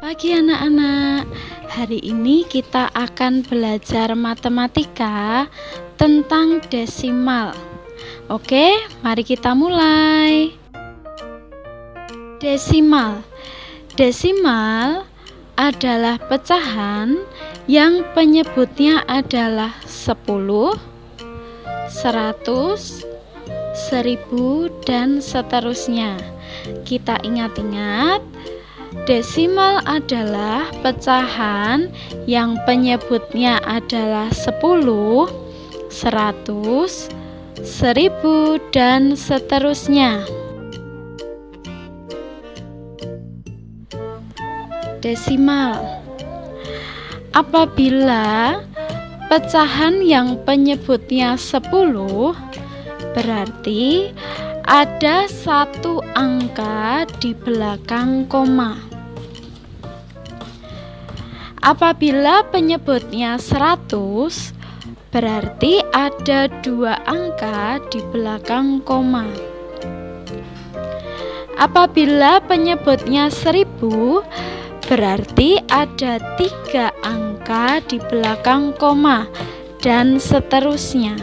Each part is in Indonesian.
Pagi anak-anak, hari ini kita akan belajar matematika tentang desimal. Oke, mari kita mulai. Desimal. Desimal adalah pecahan yang penyebutnya adalah 10, 100, 1000 dan seterusnya. Kita ingat-ingat, desimal adalah pecahan yang penyebutnya adalah 10, 100, 1000 dan seterusnya. Desimal. Apabila pecahan yang penyebutnya 10, berarti ada satu angka di belakang koma. Apabila penyebutnya 100, berarti ada dua angka di belakang koma. Apabila penyebutnya 1000, berarti ada 3 angka di belakang koma dan seterusnya.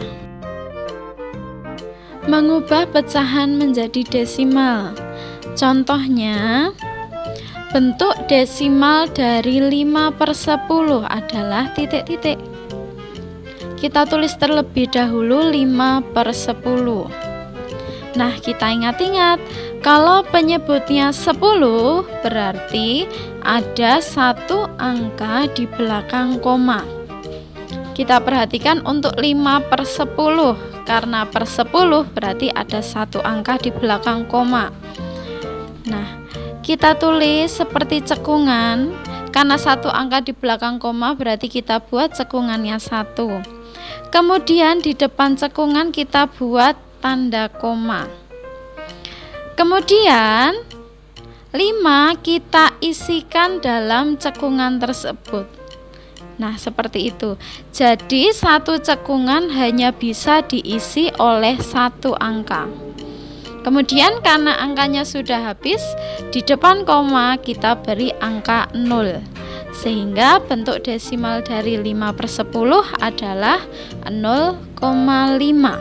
Mengubah pecahan menjadi desimal. Contohnya, bentuk desimal dari 5/10 adalah titik-titik. Kita tulis terlebih dahulu 5/10. Nah, kita ingat-ingat, kalau penyebutnya 10, berarti ada satu angka di belakang koma. Kita perhatikan untuk 5/10, karena per 10 berarti ada satu angka di belakang koma. Nah, kita tulis seperti cekungan, karena satu angka di belakang koma berarti kita buat cekungannya 1. Kemudian di depan cekungan kita buat tanda koma. Kemudian 5 kita isikan dalam cekungan tersebut. Nah, seperti itu. Jadi satu cekungan hanya bisa diisi oleh satu angka. Kemudian karena angkanya sudah habis, di depan koma kita beri angka 0. Sehingga bentuk desimal dari 5/10 adalah 0,5.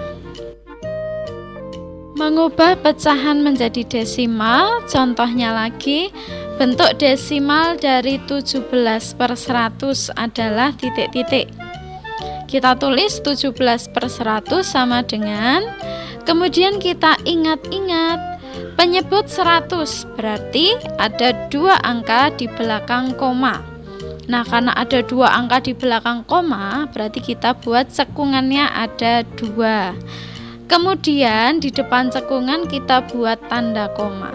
Mengubah pecahan menjadi desimal, contohnya lagi, bentuk desimal dari 17/100 adalah titik-titik. Kita tulis 17/100 sama dengan, kemudian kita ingat-ingat, penyebut 100 berarti ada dua angka di belakang koma. Nah, karena ada dua angka di belakang koma, berarti kita buat cekungannya ada 2. Kemudian di depan cekungan kita buat tanda koma.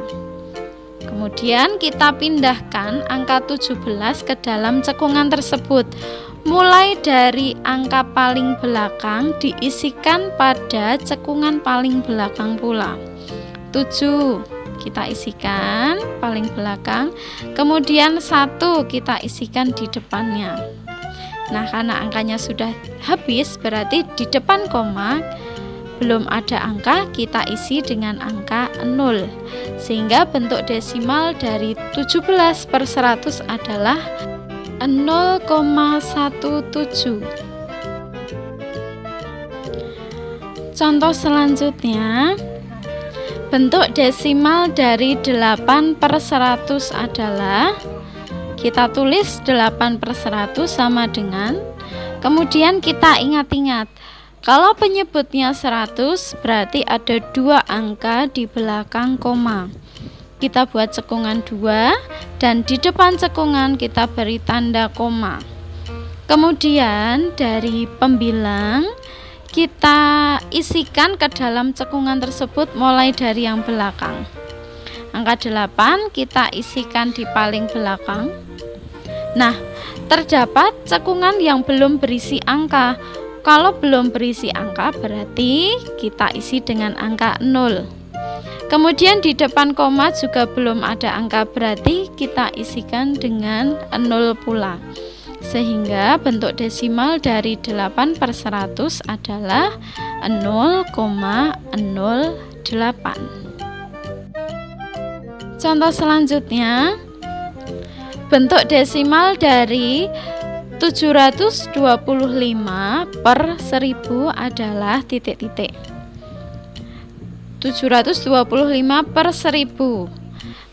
Kemudian kita pindahkan angka 17 ke dalam cekungan tersebut. Mulai dari angka paling belakang diisikan pada cekungan paling belakang pula. 7 kita isikan paling belakang. Kemudian 1 kita isikan di depannya. Nah, karena angkanya sudah habis, berarti di depan koma belum ada angka, kita isi dengan angka 0. Sehingga bentuk desimal dari 17/100 adalah 0,17. Contoh selanjutnya, bentuk desimal dari 8/100 adalah, kita tulis 8/100 sama dengan, kemudian kita ingat-ingat, kalau penyebutnya 100 berarti ada dua angka di belakang koma. Kita buat cekungan 2 dan di depan cekungan kita beri tanda koma. Kemudian dari pembilang kita isikan ke dalam cekungan tersebut mulai dari yang belakang. Angka 8 kita isikan di paling belakang. Nah, terdapat cekungan yang belum berisi angka. Kalau belum berisi angka berarti kita isi dengan angka 0. Kemudian di depan koma juga belum ada angka, berarti kita isikan dengan 0 pula. Sehingga bentuk desimal dari 8/100 adalah 0,08. Contoh selanjutnya, Bentuk desimal dari 725 per 1000 adalah titik-titik. 725 per 1000.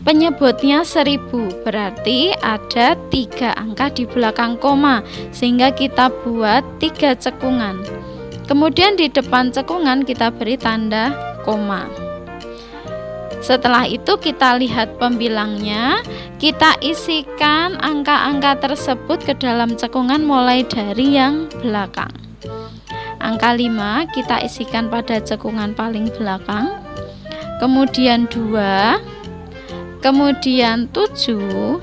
Penyebutnya 1000, berarti ada 3 angka di belakang koma, sehingga kita buat 3 cekungan. Kemudian di depan cekungan kita beri tanda koma. Setelah itu kita lihat pembilangnya, kita isikan angka-angka tersebut ke dalam cekungan mulai dari yang belakang. Angka 5 kita isikan pada cekungan paling belakang, kemudian 2, kemudian 7.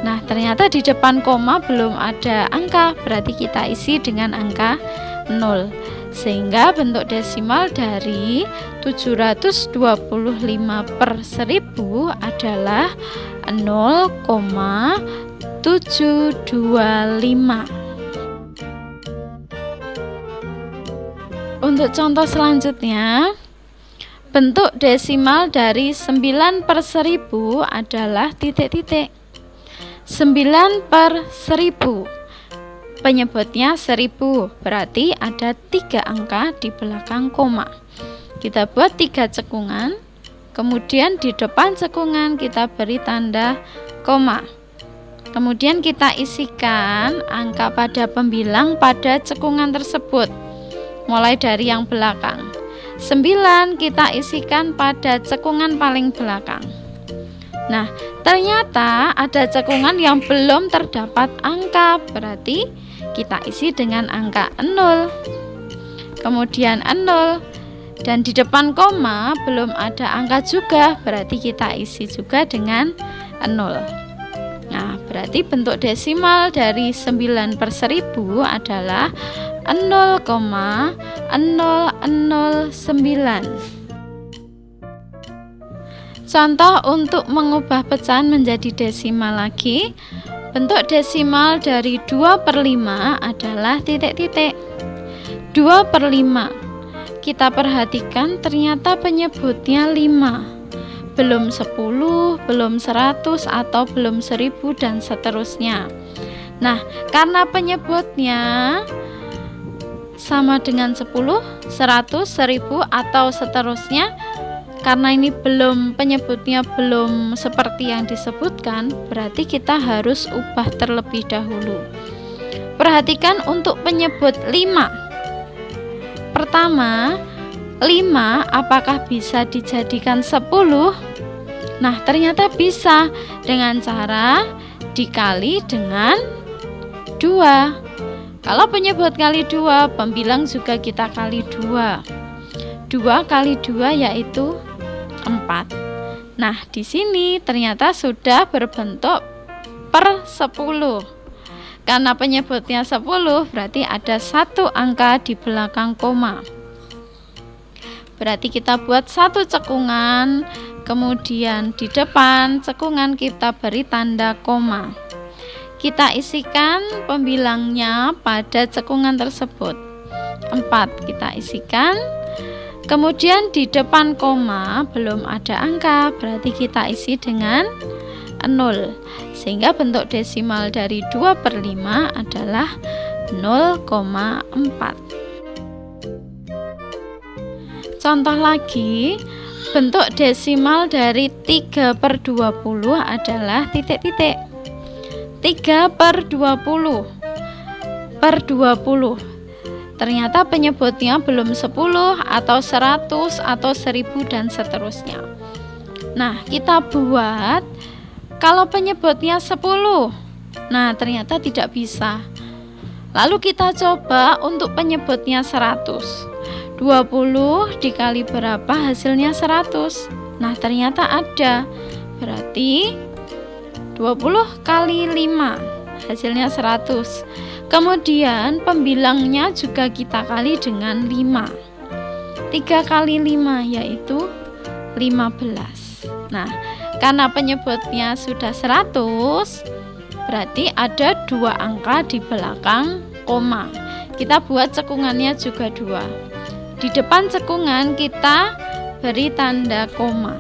Nah, ternyata di depan koma belum ada angka, berarti kita isi dengan angka 0. Sehingga bentuk desimal dari 725 per 1000 adalah 0,725. Untuk contoh selanjutnya, bentuk desimal dari 9 per 1000 adalah titik-titik. 9 per 1000, penyebutnya 1000, berarti ada 3 angka di belakang koma. Kita buat 3 cekungan, kemudian di depan cekungan kita beri tanda koma. Kemudian kita isikan angka pada pembilang pada cekungan tersebut, mulai dari yang belakang. 9 kita isikan pada cekungan paling belakang. Nah, ternyata ada cekungan yang belum terdapat angka, berarti kita isi dengan angka 0. Kemudian 0, dan di depan koma belum ada angka juga, berarti kita isi juga dengan 0. Nah, berarti bentuk desimal dari 9 per 1000 adalah 0,0009. Contoh untuk mengubah pecahan menjadi desimal lagi. Bentuk desimal dari 2 per 5 adalah titik-titik. 2 per 5. Kita perhatikan ternyata penyebutnya 5. Belum 10, belum 100, atau belum 1000, dan seterusnya. Nah, karena penyebutnya sama dengan 10, 100, 1000, atau seterusnya, karena ini penyebutnya belum seperti yang disebutkan, berarti kita harus ubah terlebih dahulu. Perhatikan untuk penyebut 5. Pertama, 5 apakah bisa dijadikan 10? Nah, ternyata bisa dengan cara dikali dengan 2. Kalau penyebut kali 2, pembilang juga kita kali 2. 2 kali 2 yaitu 4. Nah, di sini ternyata sudah berbentuk per 10. Karena penyebutnya 10, berarti ada 1 angka di belakang koma. Berarti kita buat 1 cekungan, kemudian di depan cekungan kita beri tanda koma. Kita isikan pembilangnya pada cekungan tersebut. 4 kita isikan. Kemudian di depan koma belum ada angka, berarti kita isi dengan 0. Sehingga bentuk desimal dari 2 per 5 adalah 0,4. Contoh lagi, bentuk desimal dari 3 per 20 adalah titik-titik. 3 per 20 per 20. Ternyata penyebutnya belum 10 atau 100 atau 1000 dan seterusnya. Nah, kita buat kalau penyebutnya 10. Nah, ternyata tidak bisa. Lalu kita coba untuk penyebutnya 100. 20 dikali berapa hasilnya 100? Nah, ternyata ada. Berarti 20 kali 5 hasilnya 100. Kemudian pembilangnya juga kita kali dengan 5. 3 kali 5 yaitu 15. Nah, karena penyebutnya sudah 100, berarti ada 2 angka di belakang koma. Kita buat cekungannya juga 2. Di depan cekungan kita beri tanda koma.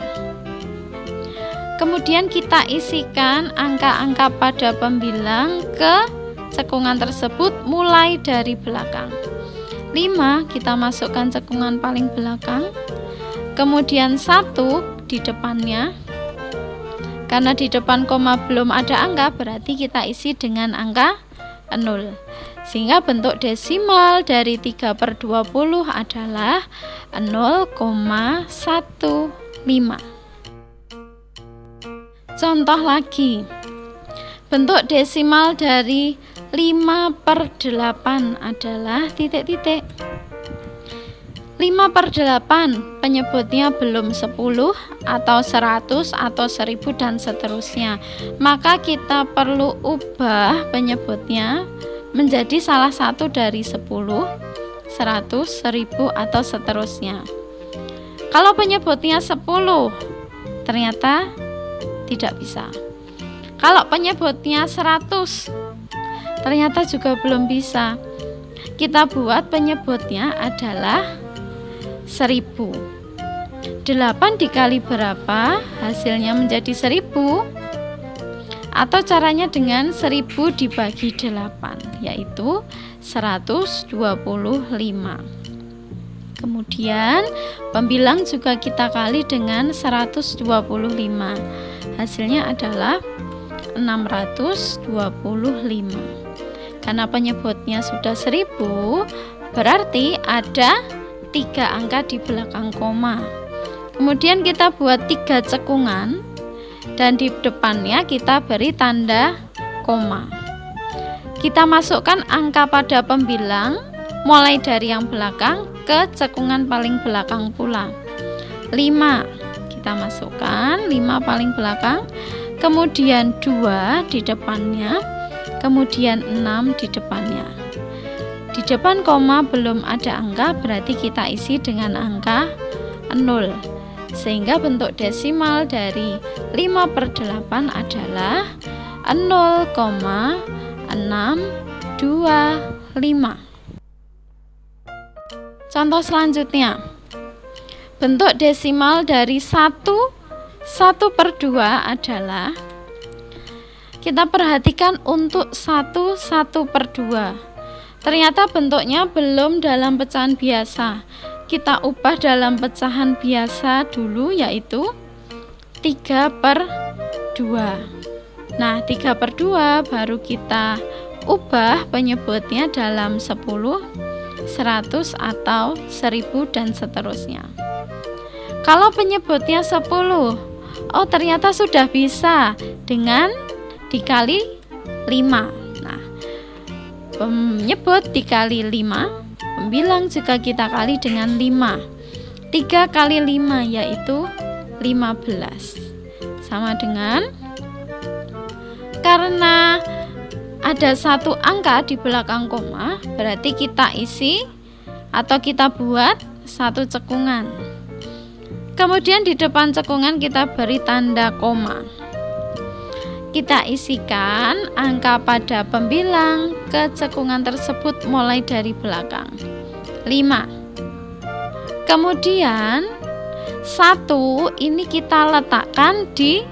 Kemudian kita isikan angka-angka pada pembilang ke cekungan tersebut mulai dari belakang. 5 kita masukkan cekungan paling belakang. Kemudian 1 di depannya. Karena di depan koma belum ada angka, berarti kita isi dengan angka 0. Sehingga bentuk desimal dari 3/20 adalah 0,15. Contoh lagi. Bentuk desimal dari 5/8 adalah titik-titik. 5/8 penyebutnya belum 10 atau 100 atau 1000 dan seterusnya. Maka kita perlu ubah penyebutnya menjadi salah satu dari 10, 100, 1000 atau seterusnya. Kalau penyebutnya 10 ternyata tidak bisa. Kalau penyebutnya 100 ternyata juga belum bisa. Kita buat penyebutnya adalah 1000. 8 dikali berapa? Hasilnya menjadi 1000. Atau caranya dengan 1000 dibagi 8, yaitu 125. Kemudian pembilang juga kita kali dengan 125. Hasilnya adalah 625. Karena penyebutnya sudah 1000, berarti ada 3 angka di belakang koma. Kemudian kita buat 3 cekungan dan di depannya kita beri tanda koma. Kita masukkan angka pada pembilang mulai dari yang belakang ke cekungan paling belakang pula. 5 kita masukkan, 5 paling belakang, kemudian 2 di depannya, kemudian 6 di depannya. Di depan koma belum ada angka, berarti kita isi dengan angka 0. Sehingga bentuk desimal dari 5/8 adalah 0,625. Contoh selanjutnya. Bentuk desimal dari 1/2 adalah, kita perhatikan untuk 1/2. Ternyata bentuknya belum dalam pecahan biasa. Kita ubah dalam pecahan biasa dulu, yaitu 3/2. Nah, 3/2 baru kita ubah penyebutnya dalam 10, 100 atau 1000 dan seterusnya. Kalau penyebutnya 10, oh ternyata sudah bisa dengan dikali 5. Nah, penyebut dikali 5, pembilang juga kita kali dengan 5. 3 kali 5 yaitu 15. Sama dengan, karena ada 1 angka di belakang koma, berarti kita isi atau kita buat 1 cekungan. Kemudian di depan cekungan kita beri tanda koma. Kita isikan angka pada pembilang ke cekungan tersebut mulai dari belakang. 5. Kemudian 1 ini kita letakkan di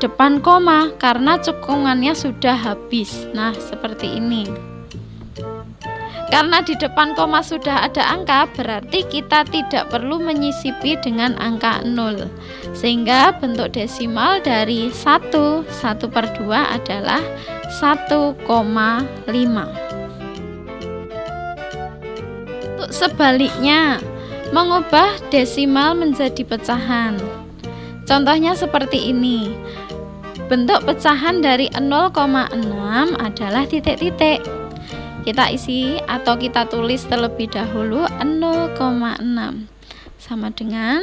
depan koma karena cekungannya sudah habis. Nah, seperti ini. Karena di depan koma sudah ada angka, berarti kita tidak perlu menyisipi dengan angka 0. Sehingga bentuk desimal dari 1/2 adalah 1,5. Untuk sebaliknya, mengubah desimal menjadi pecahan. Contohnya seperti ini. Bentuk pecahan dari 0,6 adalah titik-titik. Kita isi atau kita tulis terlebih dahulu 0,6. Sama dengan,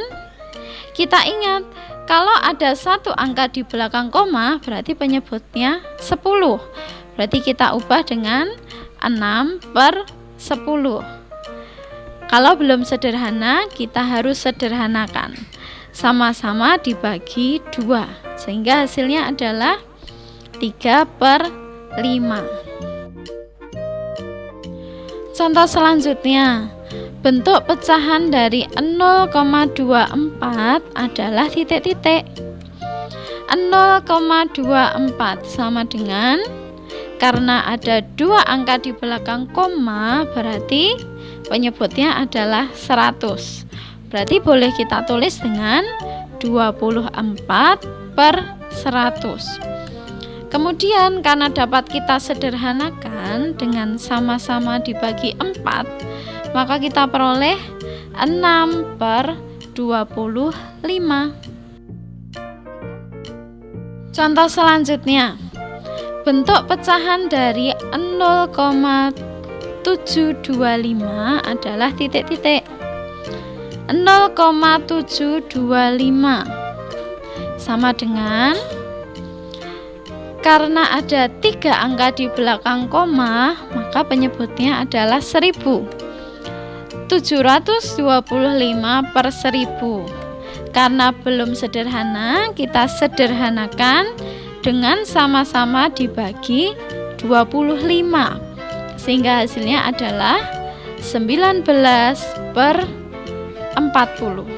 kita ingat kalau ada 1 angka di belakang koma, berarti penyebutnya 10. Berarti kita ubah dengan 6/10. Kalau belum sederhana, kita harus sederhanakan. Sama-sama dibagi 2, sehingga hasilnya adalah 3/5. Contoh selanjutnya, bentuk pecahan dari 0,24 adalah titik-titik. 0,24 sama dengan, karena ada dua angka di belakang koma, berarti penyebutnya adalah 100. Berarti boleh kita tulis dengan 24/100. Kemudian karena dapat kita sederhanakan dengan sama-sama dibagi 4, maka kita peroleh 6/25. Contoh selanjutnya, bentuk pecahan dari 0,725 adalah titik-titik. 0,725 sama dengan, karena ada 3 angka di belakang koma, maka penyebutnya adalah 1000. 725/1000. Karena belum sederhana, kita sederhanakan dengan sama-sama dibagi 25, sehingga hasilnya adalah 19/40.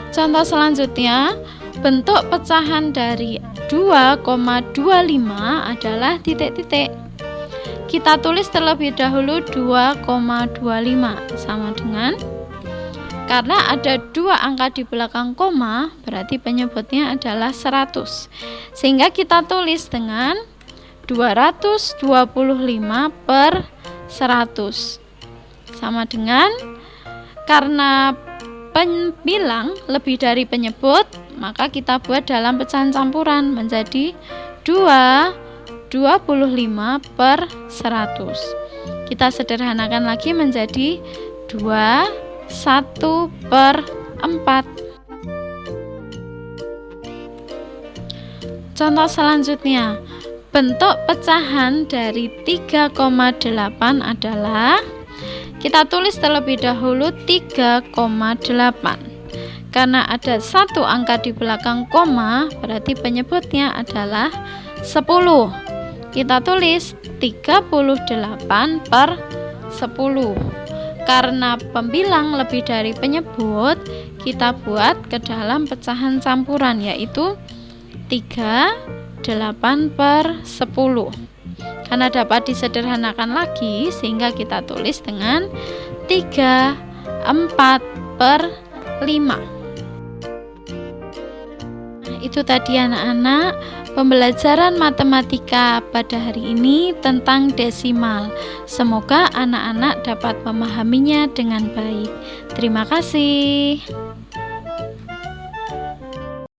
Contoh selanjutnya, bentuk pecahan dari 2,25 adalah titik-titik. Kita tulis terlebih dahulu 2,25 sama dengan, karena ada 2 angka di belakang koma, berarti penyebutnya adalah 100. Sehingga kita tulis dengan 225/100 sama dengan, karena pembilang lebih dari penyebut, maka kita buat dalam pecahan campuran menjadi 25/100. Kita sederhanakan lagi menjadi 1/4. Contoh selanjutnya, bentuk pecahan dari 3,8 adalah, kita tulis terlebih dahulu 3,8. Karena ada 1 angka di belakang koma, berarti penyebutnya adalah 10. Kita tulis 38/10. Karena pembilang lebih dari penyebut, kita buat ke dalam pecahan campuran, yaitu 38/10. Karena dapat disederhanakan lagi, sehingga kita tulis dengan 3/4/5. Itu tadi anak-anak pembelajaran matematika pada hari ini tentang desimal. Semoga anak-anak dapat memahaminya dengan baik. Terima kasih.